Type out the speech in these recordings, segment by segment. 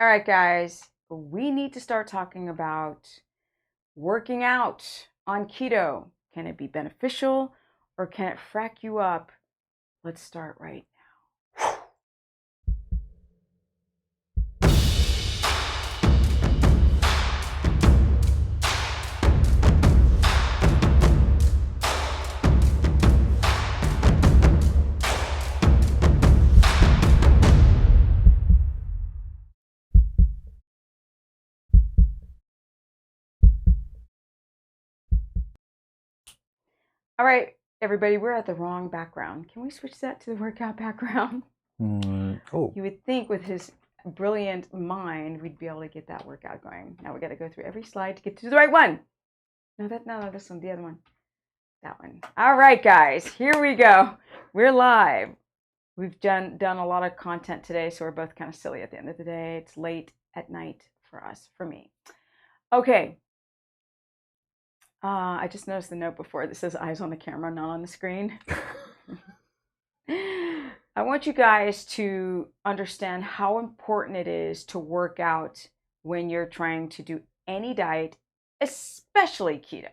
All right, guys, we need to start talking about working out on keto. Can it be beneficial or can it frack you up? Let's start right now. All right, everybody, we're at the wrong background. Can we switch that to the workout background? Oh, You would think with his brilliant mind, we'd be able to get that workout going. Now we got to go through every slide to get to the right one. No, this one, the other one. That one. All right, guys, here we go. We're live. We've done a lot of content today, so we're both kind of silly at the end of the day. It's late at night for us, for me. Okay. I just noticed the note before that says eyes on the camera, not on the screen. I want you guys to understand how important it is to work out when you're trying to do any diet, especially keto,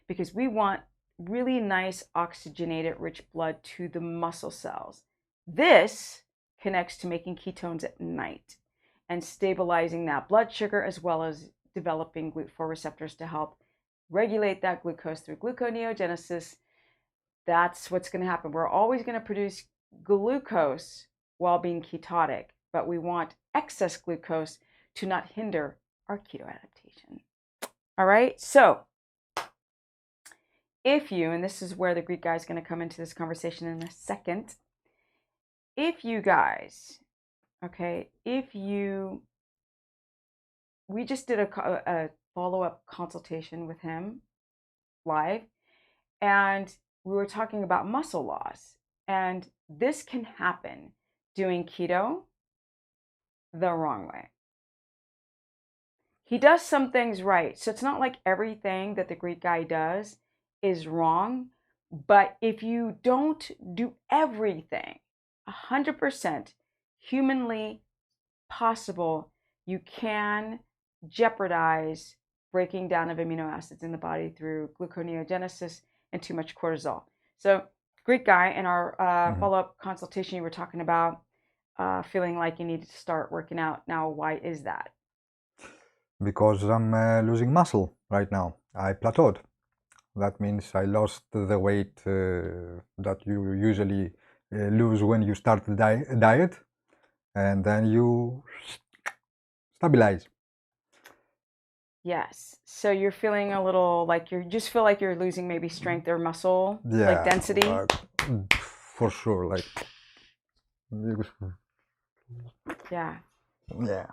because we want really nice oxygenated rich blood to the muscle cells. This connects to making ketones at night and stabilizing that blood sugar, as well as developing GLUT4 receptors to help regulate that glucose through gluconeogenesis. That's what's going to happen. We're always going to produce glucose while being ketotic, but we want excess glucose to not hinder our keto adaptation. All right, so if you, and this is where the Greek guy is going to come into this conversation in a second, if you guys, okay, we just did a follow-up consultation with him live, and we were talking about muscle loss, and this can happen doing keto the wrong way. He does some things right, so it's not like everything that the Greek guy does is wrong, but if you don't do everything 100% humanly possible, you can jeopardize breaking down of amino acids in the body through gluconeogenesis and too much cortisol. So, Greek guy, in our follow-up consultation, you were talking about feeling like you needed to start working out. Now, why is that? because I'm losing muscle right now. I plateaued. That means I lost the weight that you usually lose when you start the diet, and then you stabilize. Yes. So you're feeling a little like you just feel like you're losing maybe strength or muscle, like density. For sure. Like, Yeah. yeah.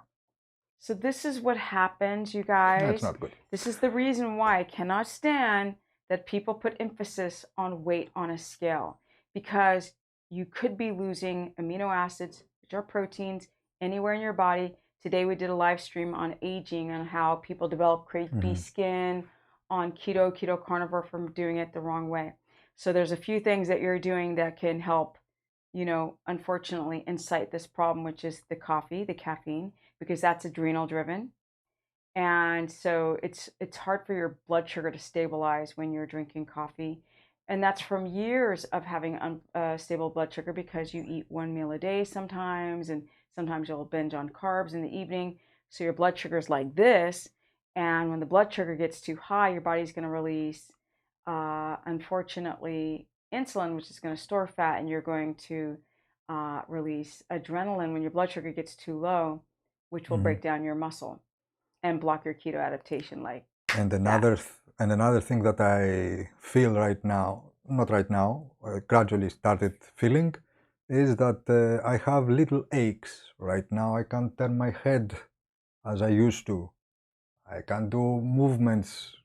So this is what happens, you guys. That's not good. This is the reason why I cannot stand that people put emphasis on weight on a scale, because you could be losing amino acids, which are proteins, anywhere in your body. Today we did a live stream on aging and how people develop crepey skin on keto carnivore from doing it the wrong way. So there's a few things that you're doing that can help, unfortunately incite this problem, which is the coffee, the caffeine, because that's adrenal driven. And so it's hard for your blood sugar to stabilize when you're drinking coffee. And that's from years of having unstable blood sugar, because you eat one meal a day sometimes, and sometimes you'll binge on carbs in the evening. So your blood sugar is like this. And when the blood sugar gets too high, your body's going to release, unfortunately, insulin, which is going to store fat, and you're going to release adrenaline when your blood sugar gets too low, which will break down your muscle and block your keto adaptation. And another thing that I feel right now, not right now, gradually started feeling, is that I have little aches right now. I can't turn my head as I used to. I can't do movements.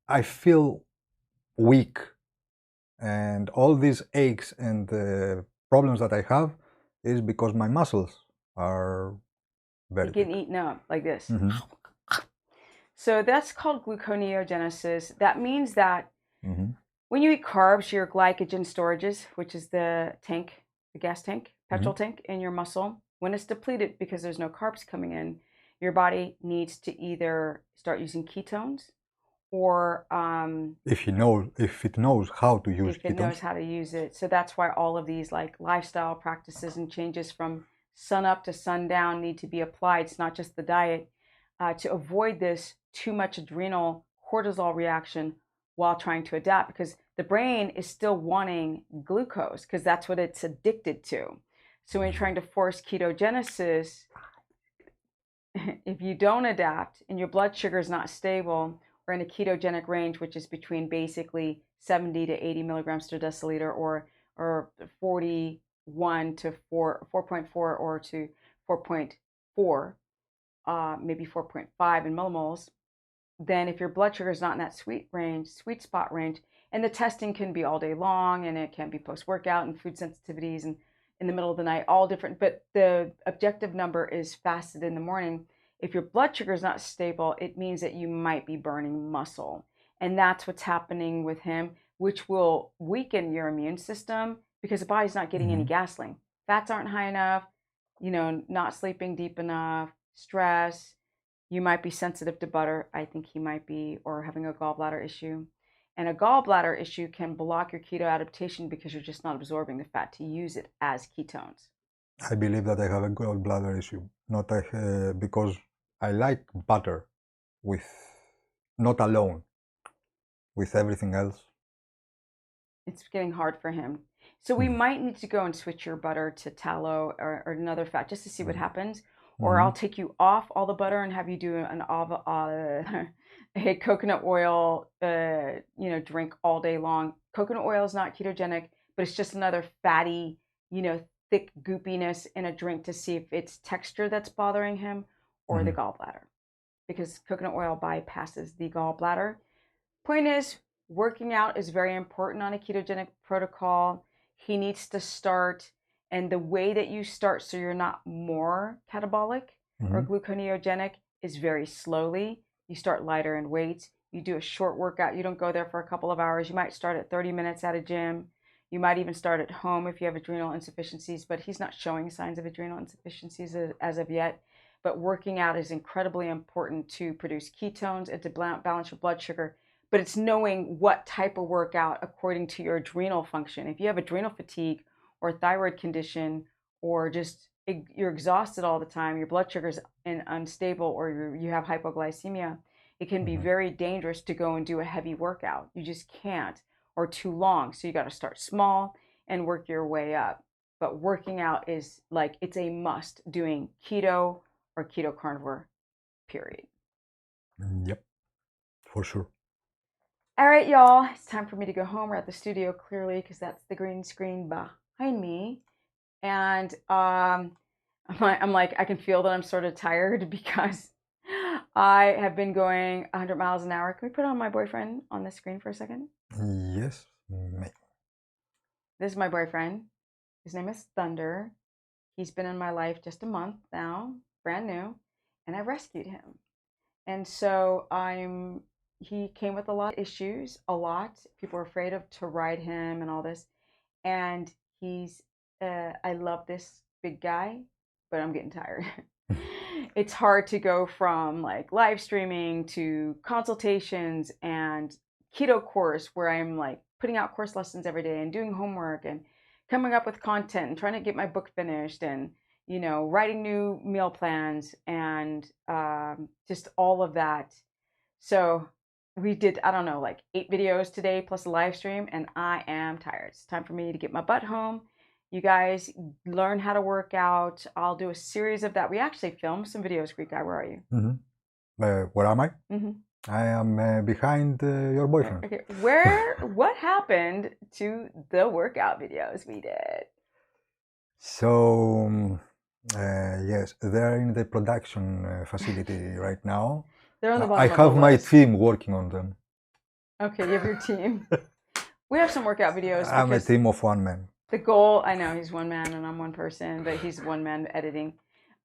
I feel weak, and all these aches and problems that I have is because my muscles are very getting big. eaten up like this. So that's called gluconeogenesis. That means that when you eat carbs, your glycogen storages, which is the tank, the gas tank, petrol tank in your muscle, When it's depleted because there's no carbs coming in, your body needs to either start using ketones or if it knows how to use if it knows ketones. how to use it. So that's why all of these like lifestyle practices and changes from sun up to sundown need to be applied. It's not just the diet to avoid this too much adrenal cortisol reaction while trying to adapt, because the brain is still wanting glucose because that's what it's addicted to. So when you're trying to force ketogenesis, if you don't adapt and your blood sugar is not stable or in a ketogenic range, which is between basically 70 to 80 milligrams per deciliter, or 41 to 4.4 or to 4.4, maybe 4.5 in millimoles, then if your blood sugar is not in that sweet spot range, and the testing can be all day long and it can be post workout and food sensitivities and in the middle of the night, all different, but the objective number is fasted in the morning. If your blood sugar is not stable, it means that you might be burning muscle. And that's what's happening with him, which will weaken your immune system because the body's not getting any gasoline. Fats aren't high enough, not sleeping deep enough, stress. You might be sensitive to butter. I think he might be, or having a gallbladder issue. And a gallbladder issue can block your keto adaptation because you're just not absorbing the fat to use it as ketones. I believe that I have a gallbladder issue, not because I like butter with, not alone, with everything else. It's getting hard for him. So we might need to go and switch your butter to tallow or another fat just to see what happens. Or I'll take you off all the butter and have you do a coconut oil, drink all day long. Coconut oil is not ketogenic, but it's just another fatty, thick goopiness in a drink to see if it's texture that's bothering him or the gallbladder, because coconut oil bypasses the gallbladder. Point is, working out is very important on a ketogenic protocol. He needs to start, and the way that you start so you're not more catabolic or gluconeogenic is very slowly. You start lighter in weights. You do a short workout. You don't go there for a couple of hours. You might start at 30 minutes at a gym. You might even start at home if you have adrenal insufficiencies, but he's not showing signs of adrenal insufficiencies as of yet. But working out is incredibly important to produce ketones and to balance your blood sugar. But it's knowing what type of workout according to your adrenal function. If you have adrenal fatigue or thyroid condition, or just you're exhausted all the time, your blood sugar is unstable, or you have hypoglycemia, it can be very dangerous to go and do a heavy workout. You just can't, or too long. So you got to start small and work your way up. But working out is like, it's a must doing keto or keto carnivore, period. Yep, for sure. All right, y'all, it's time for me to go home. We're at the studio, clearly, because that's the green screen behind me. And I'm like, I can feel that I'm sort of tired because I have been going 100 miles an hour. Can we put on my boyfriend on the screen for a second? Yes. This is my boyfriend. His name is Thunder. He's been in my life just a month now, brand new, and I rescued him. And so he came with a lot of issues, a lot. People are afraid to ride him and all this. And I love this big guy, but I'm getting tired. It's hard to go from like live streaming to consultations and keto course where I'm like putting out course lessons every day and doing homework and coming up with content and trying to get my book finished and writing new meal plans and just all of that. So we did, I don't know, like 8 videos today plus a live stream, and I am tired. It's time for me to get my butt home. You guys learn how to work out. I'll do a series of that. We actually filmed some videos. Greek guy, where are you? Where am I? I am behind your boyfriend. Okay, what happened to the workout videos we did? So, yes, they're in the production facility right now. They're on the bottom I of have the my list. team working on them. Okay, you have your team. We have some workout videos. I'm a team of one man. The goal, I know he's one man and I'm one person, but he's one man editing.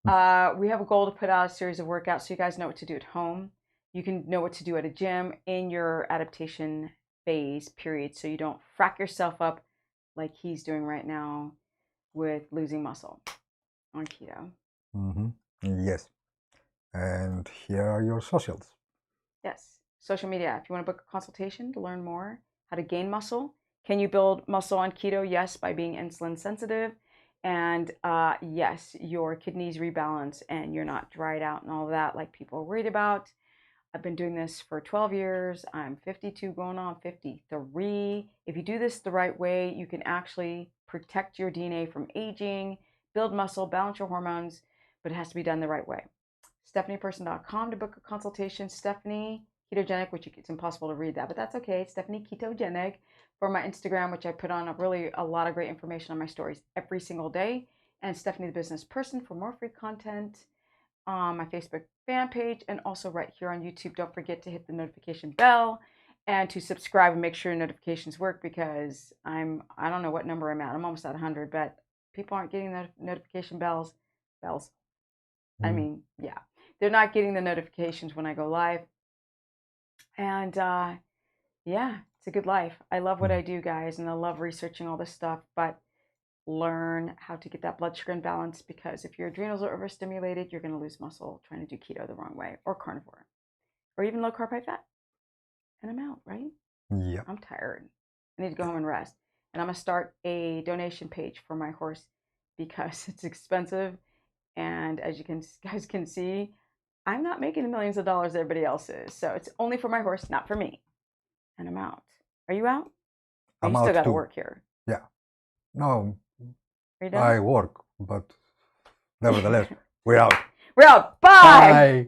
We have a goal to put out a series of workouts so you guys know what to do at home. You can know what to do at a gym in your adaptation phase, period, so you don't frack yourself up like he's doing right now with losing muscle. on keto. Mm-hmm. Yes. And here are your socials. Yes. Social media. If you want to book a consultation to learn more how to gain muscle, can you build muscle on keto? Yes, by being insulin sensitive. And yes, your kidneys rebalance and you're not dried out and all of that like people are worried about. I've been doing this for 12 years. I'm 52 going on 53. If you do this the right way, you can actually protect your DNA from aging, build muscle, balance your hormones, but it has to be done the right way. StephaniePerson.com to book a consultation. Stephanie Ketogenic, which it's impossible to read that, but that's okay. Stephanie Ketogenic for my Instagram, which I put on a lot of great information on my stories every single day. And Stephanie the Business Person for more free content on my Facebook fan page and also right here on YouTube. Don't forget to hit the notification bell and to subscribe and make sure your notifications work because I don't know what number I'm at. I'm almost at 100, but people aren't getting the notification bells. I mean, yeah, they're not getting the notifications when I go live. And yeah, it's a good life. I love what I do, guys, and I love researching all this stuff, but learn how to get that blood sugar in balance because if your adrenals are overstimulated, you're going to lose muscle trying to do keto the wrong way or carnivore or even low carb, high fat. And I'm out, right? Yeah. I'm tired. I need to go home and rest. And I'm going to start a donation page for my horse because it's expensive. And as you guys can see, I'm not making the millions of dollars everybody else is. So it's only for my horse, not for me. And I'm out. Are you out? Or I'm you still out got to too. work here? Yeah. No, Are you done? I work, but nevertheless, we're out. We're out. Bye. Bye.